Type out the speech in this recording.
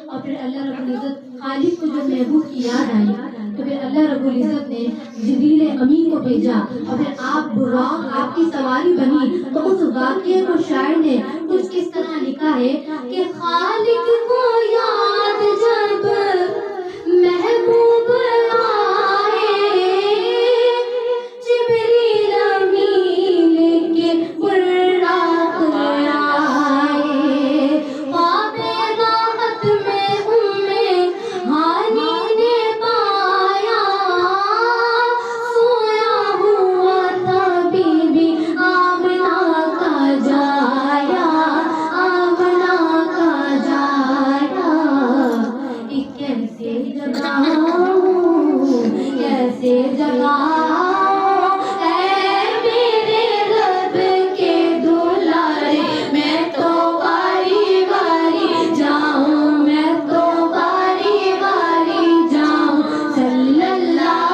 اور پھر اللہ رب العزت خالق کو جب محبوب کی یاد آئی تو پھر اللہ رب العزت نے جبریل امین کو بھیجا اور پھر آپ براق آپ کی سواری بنی. تو اس واقعے کو شاعر نے کچھ اس طرح لکھا ہے کہ خالق کو یاد جب محبوب آئے جبریل امین کے براق آئے خواب راحت میں ہانی نے پایا سویا ہوا تھا بی بی آمنہ کا جایا آمنہ کا جایا. کیسے جگاؤں اے میرے رب کے دلارے میں تو باری باری جاؤں میں تو باری باری جاؤں صلی اللہ